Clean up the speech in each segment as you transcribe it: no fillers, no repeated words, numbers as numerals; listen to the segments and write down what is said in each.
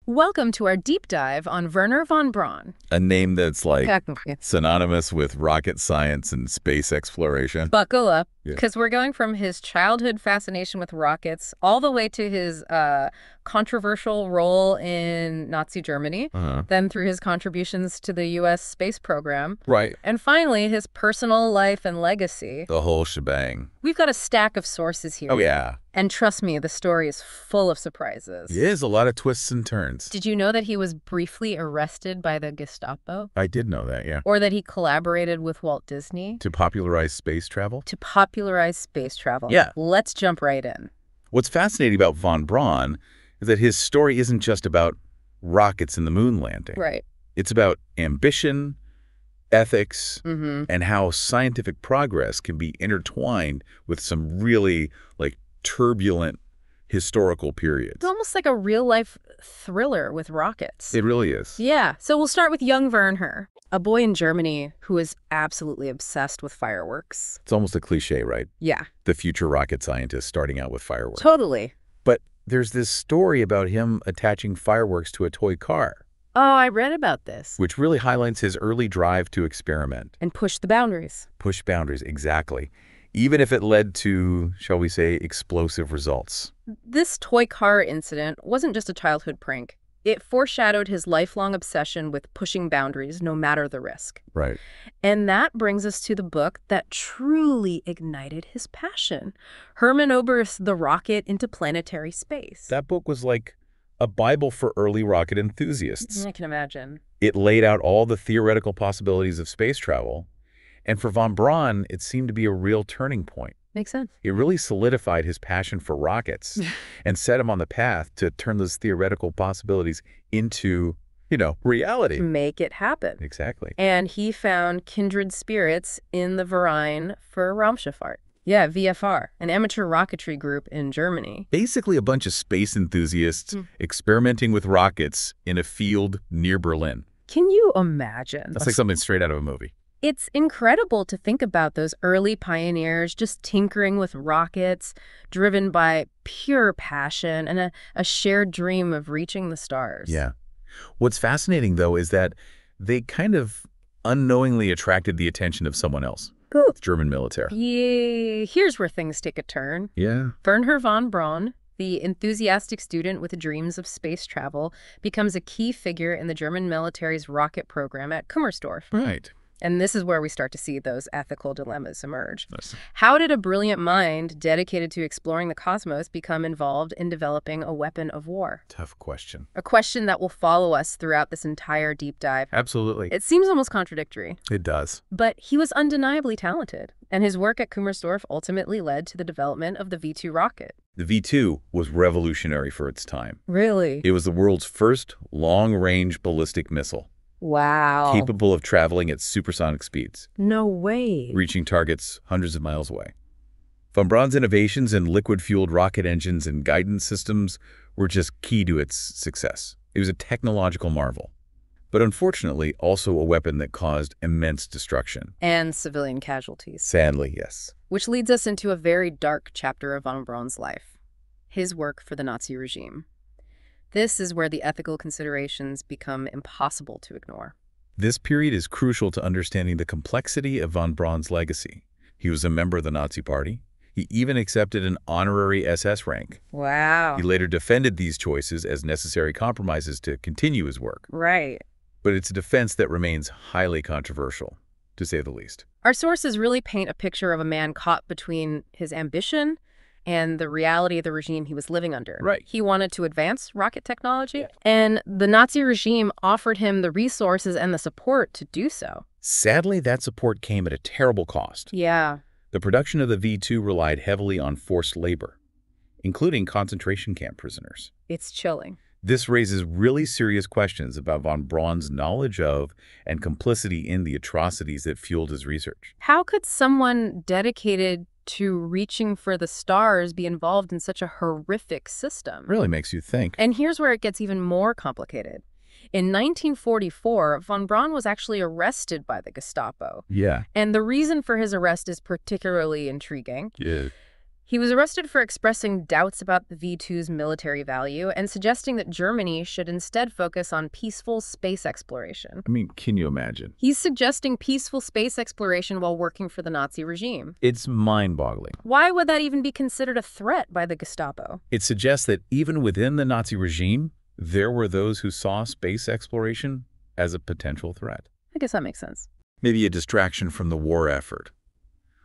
Welcome to our deep dive on Wernher von Braun. A name that's like synonymous with rocket science and space exploration. Buckle up, because we're going from his childhood fascination with rockets all the way to his controversial role in Nazi Germany, then through his contributions to the U.S. space program. Right. And finally, his personal life and legacy. The whole shebang. We've got a stack of sources here. Oh, yeah. And trust me, the story is full of surprises. It is a lot of twists and turns. Did you know that he was briefly arrested by the Gestapo? I did know that, yeah. Or that he collaborated with Walt Disney? To popularize space travel? To popularize space travel. Yeah. Let's jump right in. What's fascinating about von Braun is that his story isn't just about rockets and the moon landing. Right. It's about ambition, ethics, and how scientific progress can be intertwined with some really, turbulent historical periods. It's almost like a real-life thriller with rockets. It really is. Yeah. So we'll start with young Wernher, a boy in Germany who is absolutely obsessed with fireworks. It's almost a cliche, right? Yeah. The future rocket scientist starting out with fireworks. Totally. But there's this story about him attaching fireworks to a toy car. Oh, I read about this. Which really highlights his early drive to experiment. And push the boundaries. Push boundaries, exactly. Even if it led to, shall we say, explosive results. This toy car incident wasn't just a childhood prank. It foreshadowed his lifelong obsession with pushing boundaries, no matter the risk. Right. And that brings us to the book that truly ignited his passion, Hermann Oberth's The Rocket into Planetary Space. That book was like a Bible for early rocket enthusiasts. I can imagine. It laid out all the theoretical possibilities of space travel. And for von Braun, it seemed to be a real turning point. Makes sense. It really solidified his passion for rockets and set him on the path to turn those theoretical possibilities into, reality. Make it happen. Exactly. And he found kindred spirits in the Verein für Raumschifffahrt. Yeah, VFR, an amateur rocketry group in Germany. Basically a bunch of space enthusiasts experimenting with rockets in a field near Berlin. Can you imagine? That's like something straight out of a movie. It's incredible to think about those early pioneers just tinkering with rockets, driven by pure passion and a shared dream of reaching the stars. Yeah. What's fascinating, though, is that they kind of unknowingly attracted the attention of someone else. Ooh. The German military. Yeah, here's where things take a turn. Yeah. Wernher von Braun, the enthusiastic student with dreams of space travel, becomes a key figure in the German military's rocket program at Kummersdorf. Right. And this is where we start to see those ethical dilemmas emerge. Nice. How did a brilliant mind dedicated to exploring the cosmos become involved in developing a weapon of war? Tough question. A question that will follow us throughout this entire deep dive. Absolutely. It seems almost contradictory. It does. But he was undeniably talented, and his work at Kummersdorf ultimately led to the development of the V-2 rocket. The V-2 was revolutionary for its time. Really? It was the world's first long-range ballistic missile. Wow. Capable of traveling at supersonic speeds. No way. Reaching targets hundreds of miles away. Von Braun's innovations in liquid-fueled rocket engines and guidance systems were just key to its success. It was a technological marvel. But unfortunately, also a weapon that caused immense destruction. And civilian casualties. Sadly, yes. Which leads us into a very dark chapter of von Braun's life. His work for the Nazi regime. This is where the ethical considerations become impossible to ignore. This period is crucial to understanding the complexity of von Braun's legacy. He was a member of the Nazi Party. He even accepted an honorary SS rank. Wow. He later defended these choices as necessary compromises to continue his work. Right. But it's a defense that remains highly controversial, to say the least. Our sources really paint a picture of a man caught between his ambition and the reality of the regime he was living under. Right. He wanted to advance rocket technology, and the Nazi regime offered him the resources and the support to do so. Sadly, that support came at a terrible cost. Yeah. The production of the V-2 relied heavily on forced labor, including concentration camp prisoners. It's chilling. This raises really serious questions about von Braun's knowledge of and complicity in the atrocities that fueled his research. How could someone dedicated to reaching for the stars be involved in such a horrific system? Really makes you think. And here's where it gets even more complicated. In 1944, von Braun was actually arrested by the Gestapo. Yeah. And the reason for his arrest is particularly intriguing. Yeah. He was arrested for expressing doubts about the V-2's military value and suggesting that Germany should instead focus on peaceful space exploration. I mean, can you imagine? He's suggesting peaceful space exploration while working for the Nazi regime. It's mind-boggling. Why would that even be considered a threat by the Gestapo? It suggests that even within the Nazi regime, there were those who saw space exploration as a potential threat. I guess that makes sense. Maybe a distraction from the war effort,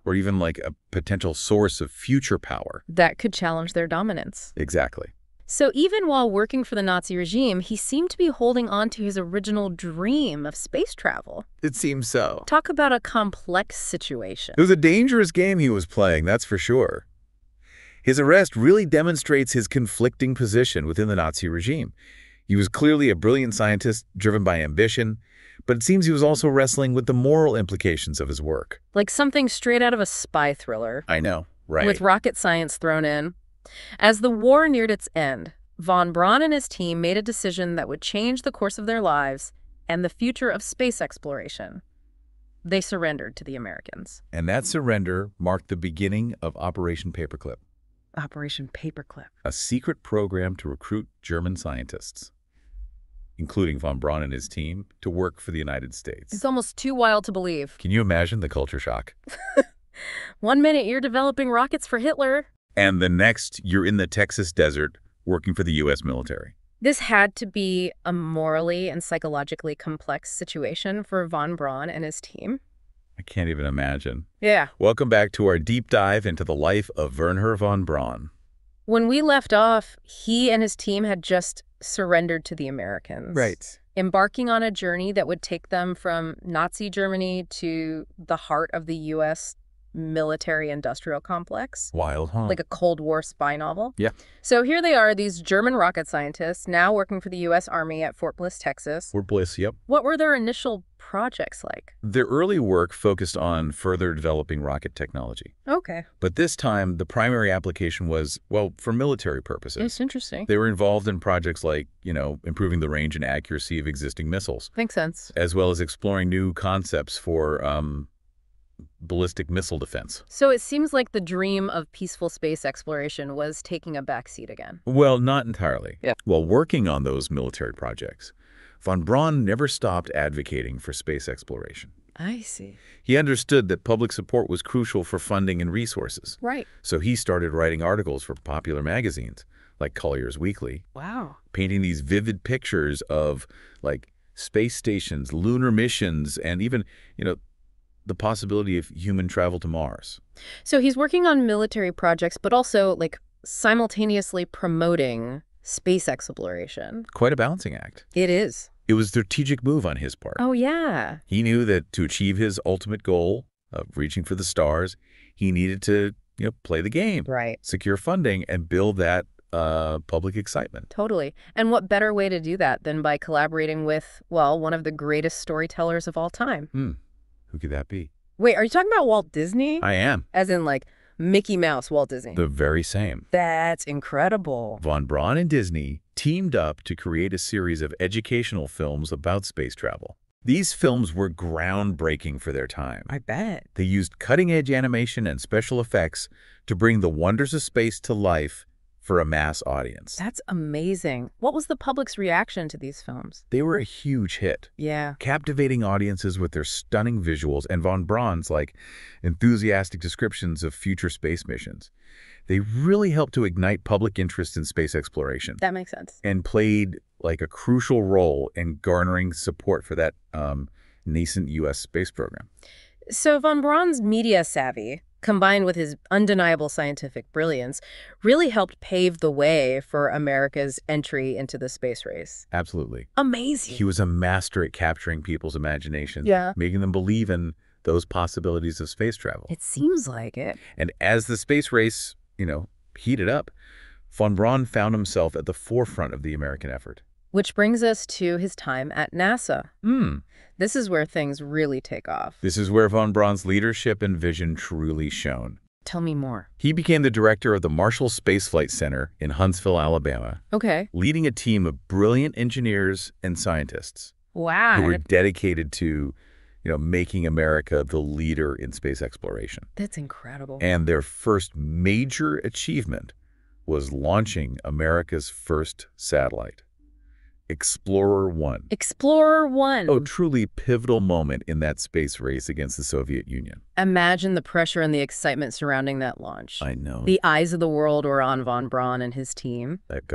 or even like a potential source of future power. That could challenge their dominance. Exactly. So even while working for the Nazi regime, he seemed to be holding on to his original dream of space travel. It seems so. Talk about a complex situation. It was a dangerous game he was playing, that's for sure. His arrest really demonstrates his conflicting position within the Nazi regime. He was clearly a brilliant scientist driven by ambition, but it seems he was also wrestling with the moral implications of his work. Like something straight out of a spy thriller. I know, right? With rocket science thrown in. As the war neared its end, von Braun and his team made a decision that would change the course of their lives and the future of space exploration. They surrendered to the Americans. And that surrender marked the beginning of Operation Paperclip. Operation Paperclip. A secret program to recruit German scientists, including von Braun and his team, to work for the United States. It's almost too wild to believe. Can you imagine the culture shock? 1 minute you're developing rockets for Hitler. And the next, you're in the Texas desert working for the U.S. military. This had to be a morally and psychologically complex situation for von Braun and his team. I can't even imagine. Yeah. Welcome back to our deep dive into the life of Wernher von Braun. When we left off, he and his team had just surrendered to the Americans. Right. Embarking on a journey that would take them from Nazi Germany to the heart of the U.S. military-industrial complex. Wild, huh? Like a Cold War spy novel. Yeah. So here they are, these German rocket scientists, now working for the U.S. Army at Fort Bliss, Texas. Fort Bliss, yep. What were their initial projects like? Their early work focused on further developing rocket technology. Okay. But this time, the primary application was, well, for military purposes. It's interesting. They were involved in projects like, improving the range and accuracy of existing missiles. Makes sense. As well as exploring new concepts for ballistic missile defense. So it seems like the dream of peaceful space exploration was taking a backseat again. Well, not entirely. Yeah. While working on those military projects, von Braun never stopped advocating for space exploration. I see. He understood that public support was crucial for funding and resources. Right. So he started writing articles for popular magazines like Collier's Weekly. Wow. Painting these vivid pictures of space stations, lunar missions, and even, the possibility of human travel to Mars. So he's working on military projects, but also simultaneously promoting space exploration. Quite a balancing act. It is. It was a strategic move on his part. Oh, yeah. He knew that to achieve his ultimate goal of reaching for the stars, he needed to, play the game. Right. Secure funding and build that public excitement. Totally. And what better way to do that than by collaborating with, well, one of the greatest storytellers of all time? Who could that be? Wait, are you talking about Walt Disney? I am. As in Mickey Mouse, Walt Disney. The very same. That's incredible. Von Braun and Disney teamed up to create a series of educational films about space travel. These films were groundbreaking for their time. I bet. They used cutting-edge animation and special effects to bring the wonders of space to life for a mass audience. That's amazing. What was the public's reaction to these films? They were a huge hit. Yeah. Captivating audiences with their stunning visuals and von Braun's enthusiastic descriptions of future space missions. They really helped to ignite public interest in space exploration. That makes sense. And played a crucial role in garnering support for that nascent U.S. space program. So von Braun's media savvy, combined with his undeniable scientific brilliance, really helped pave the way for America's entry into the space race. Absolutely. Amazing. He was a master at capturing people's imaginations, yeah, making them believe in those possibilities of space travel. It seems like it. And as the space race, heated up, von Braun found himself at the forefront of the American effort. Which brings us to his time at NASA. This is where things really take off. This is where von Braun's leadership and vision truly shone. Tell me more. He became the director of the Marshall Space Flight Center in Huntsville, Alabama. Okay. Leading a team of brilliant engineers and scientists. Wow. Who were dedicated to making America the leader in space exploration. That's incredible. And their first major achievement was launching America's first satellite, Explorer 1. Explorer 1. Oh, truly pivotal moment in that space race against the Soviet Union. Imagine the pressure and the excitement surrounding that launch. I know. The eyes of the world were on von Braun and his team. Like,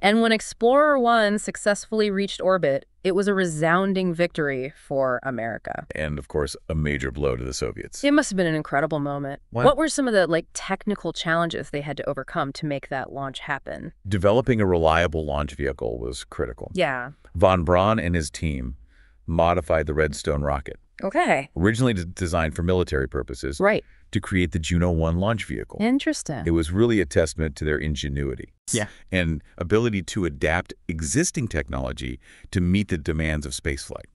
And when Explorer 1 successfully reached orbit, it was a resounding victory for America. and, of course, a major blow to the Soviets. It must have been an incredible moment. What? What were some of the technical challenges they had to overcome to make that launch happen? Developing a reliable launch vehicle was critical. Yeah. Von Braun and his team modified the Redstone rocket, Okay. originally designed for military purposes, Right. to create the Juno 1 launch vehicle. Interesting. It was really a testament to their ingenuity. Yeah. And ability to adapt existing technology to meet the demands of spaceflight.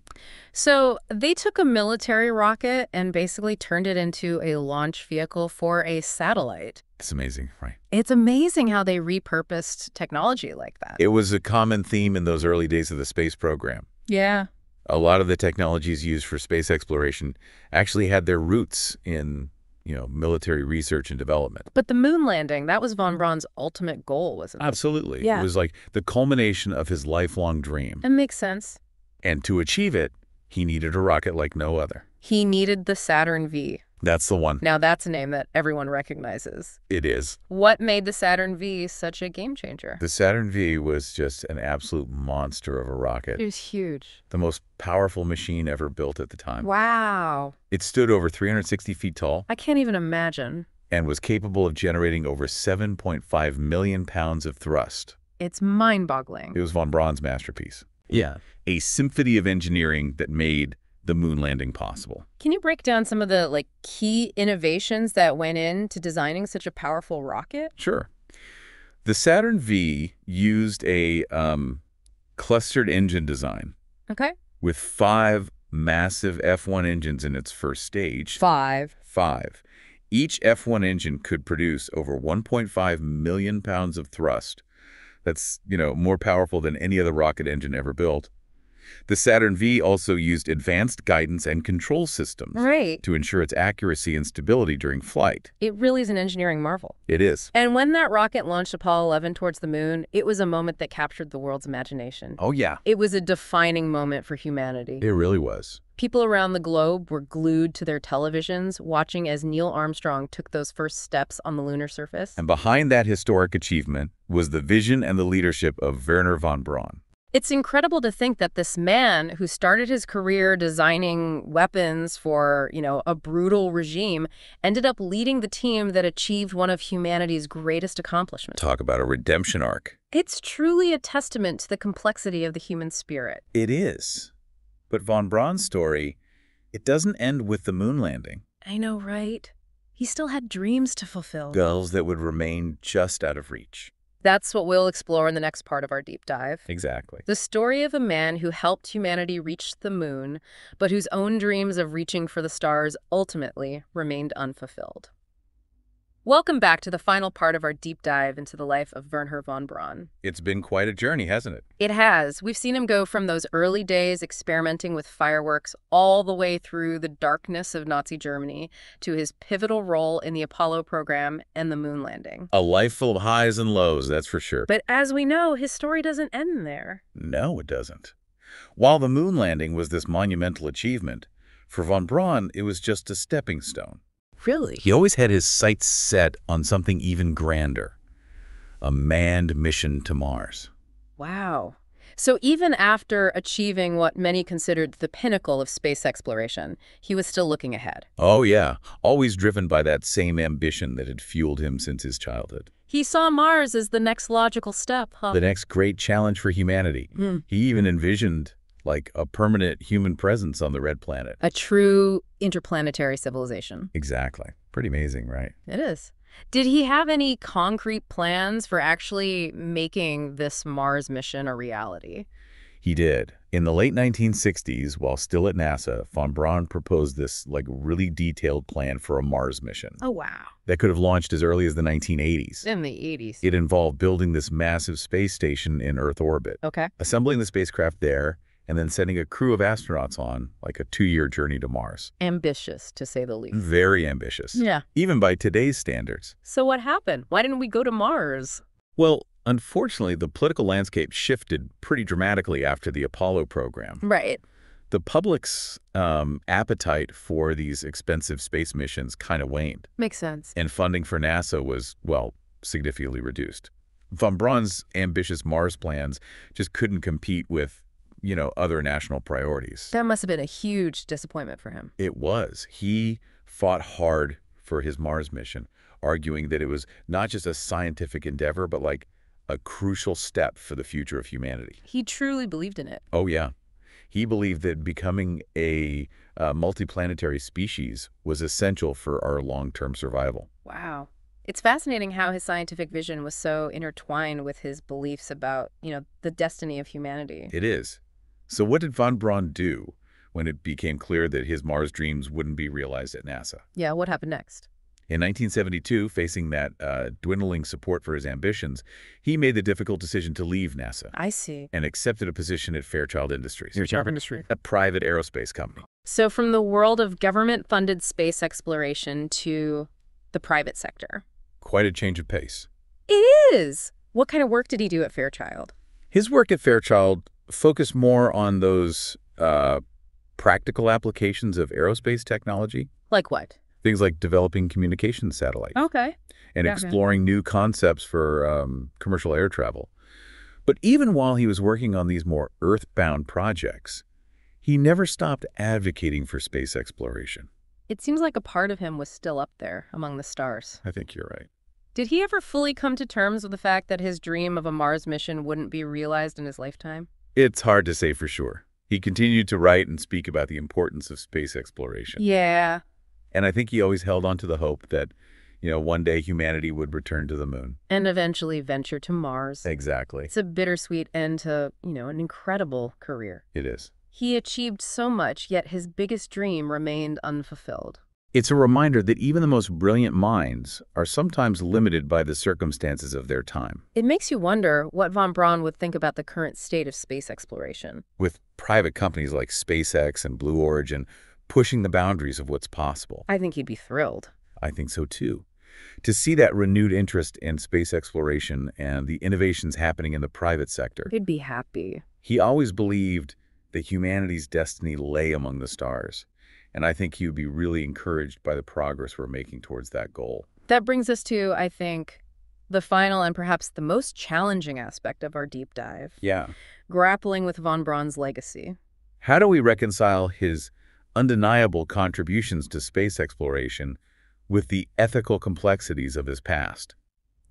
So they took a military rocket and basically turned it into a launch vehicle for a satellite. It's amazing, right? It's amazing how they repurposed technology like that. It was a common theme in those early days of the space program. Yeah. A lot of the technologies used for space exploration actually had their roots in, military research and development. But the moon landing, that was von Braun's ultimate goal, wasn't it? Absolutely. Yeah. It was like the culmination of his lifelong dream. It makes sense. And to achieve it, he needed a rocket like no other. He needed the Saturn V. That's the one. Now that's a name that everyone recognizes. It is. What made the Saturn V such a game changer? The Saturn V was just an absolute monster of a rocket. It was huge. The most powerful machine ever built at the time. Wow. It stood over 360 feet tall I can't even imagine. and was capable of generating over 7.5 million pounds of thrust. It's mind-boggling. It was von Braun's masterpiece. Yeah. A symphony of engineering that made the moon landing possible. Can you break down some of the key innovations that went into designing such a powerful rocket? Sure. The Saturn V used a clustered engine design Okay. with 5 massive F1 engines in its first stage. 5. 5. Each F1 engine could produce over 1.5 million pounds of thrust. That's, more powerful than any other rocket engine ever built. The Saturn V also used advanced guidance and control systems Right. to ensure its accuracy and stability during flight. It really is an engineering marvel. It is. And when that rocket launched Apollo 11 towards the moon, it was a moment that captured the world's imagination. Oh, yeah. It was a defining moment for humanity. It really was. People around the globe were glued to their televisions, watching as Neil Armstrong took those first steps on the lunar surface. And behind that historic achievement was the vision and the leadership of Wernher von Braun. It's incredible to think that this man who started his career designing weapons for, a brutal regime ended up leading the team that achieved one of humanity's greatest accomplishments. Talk about a redemption arc. It's truly a testament to the complexity of the human spirit. It is. But von Braun's story, it doesn't end with the moon landing. I know, right? He still had dreams to fulfill. Goals that would remain just out of reach. That's what we'll explore in the next part of our deep dive. Exactly. The story of a man who helped humanity reach the moon, but whose own dreams of reaching for the stars ultimately remained unfulfilled. Welcome back to the final part of our deep dive into the life of Wernher von Braun. It's been quite a journey, hasn't it? It has. We've seen him go from those early days experimenting with fireworks all the way through the darkness of Nazi Germany to his pivotal role in the Apollo program and the moon landing. A life full of highs and lows, that's for sure. But as we know, his story doesn't end there. No, it doesn't. While the moon landing was this monumental achievement, for von Braun, it was just a stepping stone. Really? He always had his sights set on something even grander, a manned mission to Mars. Wow. So even after achieving what many considered the pinnacle of space exploration, he was still looking ahead. Oh, yeah, always driven by that same ambition that had fueled him since his childhood. He saw Mars as the next logical step, huh? The next great challenge for humanity. He even envisioned a permanent human presence on the red planet. A true interplanetary civilization. Exactly. Pretty amazing, right? It is. Did he have any concrete plans for actually making this Mars mission a reality? He did. In the late 1960s, while still at NASA, von Braun proposed this really detailed plan for a Mars mission. Oh, wow. That could have launched as early as the 1980s. In the 80s. It involved building this massive space station in Earth orbit, Okay. assembling the spacecraft there, and then sending a crew of astronauts on like a 2-year journey to Mars. Ambitious, to say the least. Very ambitious. Yeah. Even by today's standards. So what happened? Why didn't we go to Mars? Well, unfortunately, the political landscape shifted pretty dramatically after the Apollo program. Right. The public's appetite for these expensive space missions kind of waned. Makes sense. And funding for NASA was, well, significantly reduced. Von Braun's ambitious Mars plans just couldn't compete with, other national priorities. That must have been a huge disappointment for him. It was. He fought hard for his Mars mission, arguing that it was not just a scientific endeavor, but like a crucial step for the future of humanity. He truly believed in it. Oh, yeah. He believed that becoming a multiplanetary species was essential for our long-term survival. Wow. It's fascinating how his scientific vision was so intertwined with his beliefs about, the destiny of humanity. It is. So what did von Braun do when it became clear that his Mars dreams wouldn't be realized at NASA? Yeah, what happened next? In 1972, facing that dwindling support for his ambitions, he made the difficult decision to leave NASA. I see. And accepted a position at Fairchild Industries. Fairchild Industries. A private aerospace company. So from the world of government-funded space exploration to the private sector. Quite a change of pace. It is! What kind of work did he do at Fairchild? His work at Fairchild focused more on those practical applications of aerospace technology. Like what? Things like developing communications satellites. Okay. And Yeah, exploring new concepts for commercial air travel. But even while he was working on these more earthbound projects, he never stopped advocating for space exploration. It seems like a part of him was still up there among the stars. I think you're right. Did he ever fully come to terms with the fact that his dream of a Mars mission wouldn't be realized in his lifetime? It's hard to say for sure. He continued to write and speak about the importance of space exploration. Yeah. And I think he always held on to the hope that, one day humanity would return to the moon. And eventually venture to Mars. Exactly. It's a bittersweet end to, an incredible career. It is. He achieved so much, yet his biggest dream remained unfulfilled. It's a reminder that even the most brilliant minds are sometimes limited by the circumstances of their time. It makes you wonder what von Braun would think about the current state of space exploration. With private companies like SpaceX and Blue Origin pushing the boundaries of what's possible. I think he'd be thrilled. I think so too. To see that renewed interest in space exploration and the innovations happening in the private sector. He'd be happy. He always believed that humanity's destiny lay among the stars. And I think he would be really encouraged by the progress we're making towards that goal. That brings us to, I think, the final and perhaps the most challenging aspect of our deep dive. Yeah. Grappling with von Braun's legacy. How do we reconcile his undeniable contributions to space exploration with the ethical complexities of his past?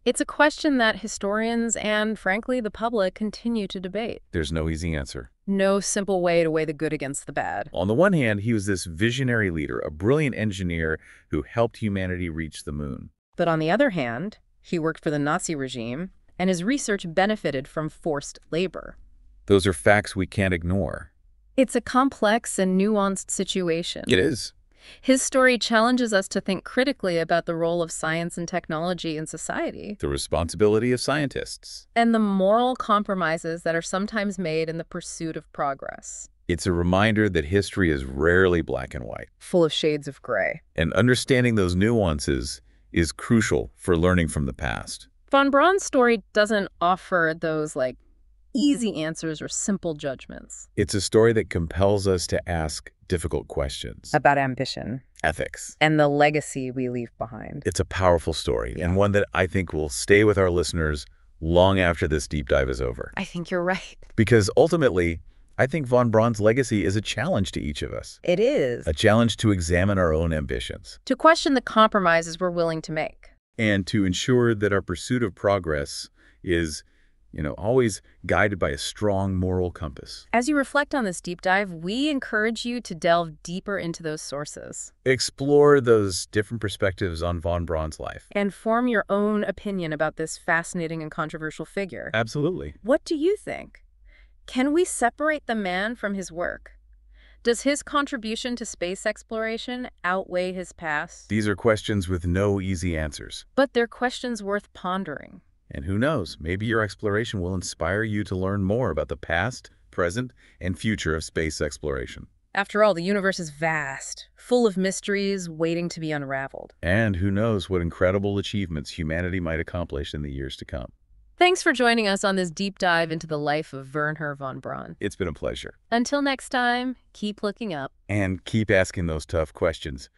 It's a question that historians and, frankly, the public continue to debate. There's no easy answer. No simple way to weigh the good against the bad. On the one hand, he was this visionary leader, a brilliant engineer who helped humanity reach the moon. But on the other hand, he worked for the Nazi regime, and his research benefited from forced labor. Those are facts we can't ignore. It's a complex and nuanced situation. It is. His story challenges us to think critically about the role of science and technology in society. The responsibility of scientists. And the moral compromises that are sometimes made in the pursuit of progress. It's a reminder that history is rarely black and white. Full of shades of gray. And understanding those nuances is crucial for learning from the past. Von Braun's story doesn't offer those, easy answers or simple judgments. It's a story that compels us to ask difficult questions. About ambition. Ethics. And the legacy we leave behind. It's a powerful story, and one that I think will stay with our listeners long after this deep dive is over. I think you're right. Because ultimately, I think von Braun's legacy is a challenge to each of us. It is. A challenge to examine our own ambitions. To question the compromises we're willing to make. And to ensure that our pursuit of progress is always guided by a strong moral compass. As you reflect on this deep dive, we encourage you to delve deeper into those sources. Explore those different perspectives on von Braun's life. And form your own opinion about this fascinating and controversial figure. Absolutely. What do you think? Can we separate the man from his work? Does his contribution to space exploration outweigh his past? These are questions with no easy answers. But they're questions worth pondering. And who knows, maybe your exploration will inspire you to learn more about the past, present, and future of space exploration. After all, the universe is vast, full of mysteries waiting to be unraveled. And who knows what incredible achievements humanity might accomplish in the years to come. Thanks for joining us on this deep dive into the life of Wernher von Braun. It's been a pleasure. Until next time, keep looking up. And keep asking those tough questions.